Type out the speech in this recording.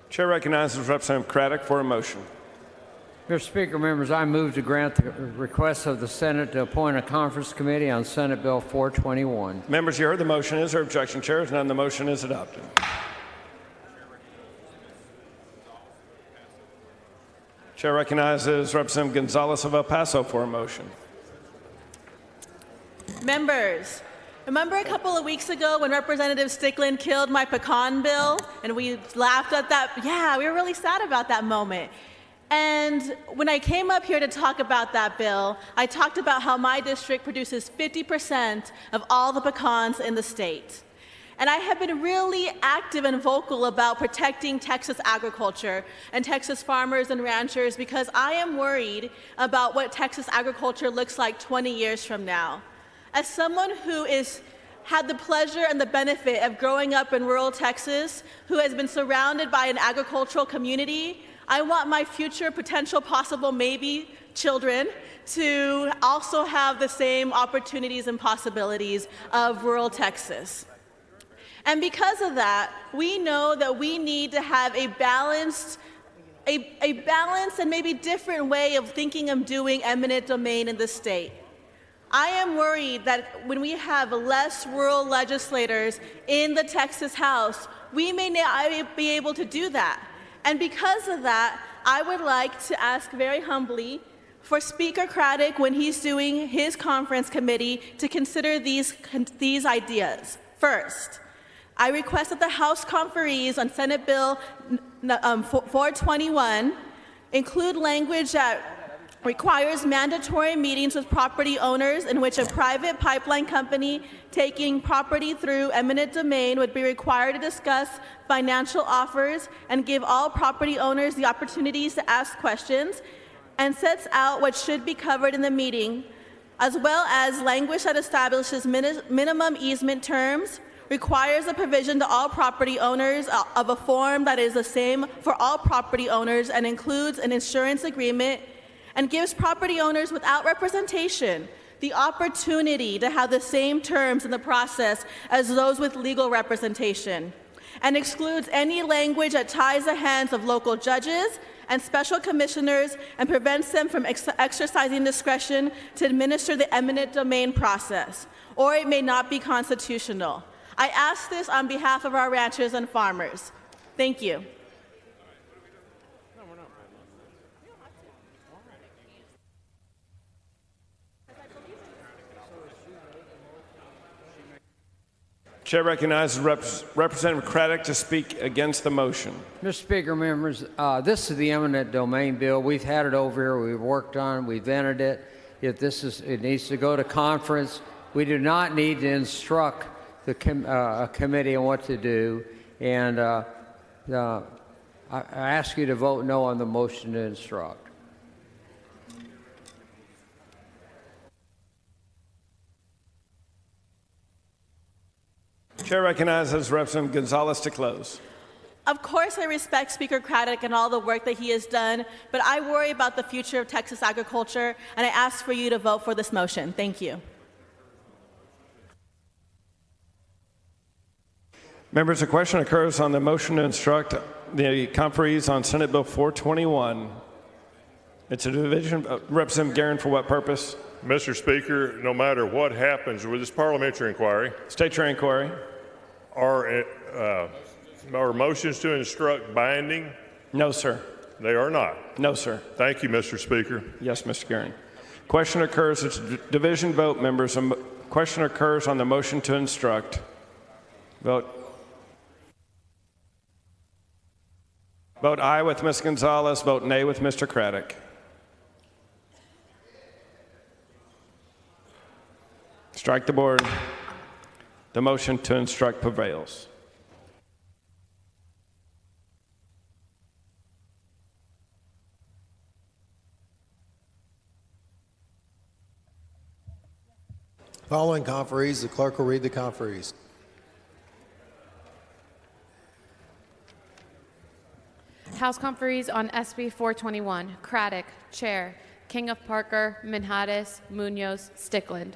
Chair recognizes Representative Craddick for a motion. Mr. Speaker, members, I move to grant the request of the Senate to appoint a conference committee on Senate Bill 421. Members, you heard the motion. Is there objection? Chair is none. The motion is adopted. Chair recognizes Representative Gonzalez of El Paso for a motion. Members, remember a couple of weeks ago when Representative Strickland killed my pecan bill and we laughed at that? Yeah, we were really sad about that moment. And when I came up here to talk about that bill, I talked about how my district produces 50% of all the pecans in the state. And I have been really active and vocal about protecting Texas agriculture and Texas farmers and ranchers because I am worried about what Texas agriculture looks like 20 years from now. As someone who had the pleasure and the benefit of growing up in rural Texas, who has been surrounded by an agricultural community, I want my future potential possible maybe children to also have the same opportunities and possibilities of rural Texas. And because of that, we know that we need to have a balanced and maybe different way of thinking of doing eminent domain in the state. I am worried that when we have less rural legislators in the Texas House, we may not be able to do that. And because of that, I would like to ask very humbly for Speaker Craddick, when he's doing his conference committee, to consider these ideas. First, I request that the House conferees on Senate Bill 421 include language that requires mandatory meetings with property owners in which a private pipeline company taking property through eminent domain would be required to discuss financial offers and give all property owners the opportunities to ask questions, and sets out what should be covered in the meeting, as well as language that establishes minimum easement terms, requires a provision to all property owners of a form that is the same for all property owners and includes an insurance agreement, and gives property owners without representation the opportunity to have the same terms in the process as those with legal representation, and excludes any language that ties the hands of local judges and special commissioners and prevents them from exercising discretion to administer the eminent domain process, or it may not be constitutional. I ask this on behalf of our ranchers and farmers. Thank you. Chair recognizes Representative Craddick to speak against the motion. Mr. Speaker, members, this is the eminent domain bill. We've had it over here. We've worked on it. We've entered it. It needs to go to conference. We do not need to instruct the committee on what to do. And I ask you to vote no on the motion to instruct. Chair recognizes Representative Gonzalez to close. Of course, I respect Speaker Craddick and all the work that he has done, but I worry about the future of Texas agriculture, and I ask for you to vote for this motion. Thank you. Members, a question occurs on the motion to instruct the conferees on Senate Bill 421. It's a division. Representative Guerin, for what purpose? Mr. Speaker, no matter what happens with this parliamentary inquiry, state your inquiry. Are motions to instruct binding? No, sir. They are not? No, sir. Thank you, Mr. Speaker. Yes, Mr. Guerin. Question occurs. It's a division vote, members. Question occurs on the motion to instruct. Vote. Vote aye with Ms. Gonzalez. Vote nay with Mr. Craddick. Strike the board. The motion to instruct prevails. Following conferees, the clerk will read the conferees. House conferees on SB 421, Craddick, Chair, King of Parker, Minhades, Munoz, Strickland.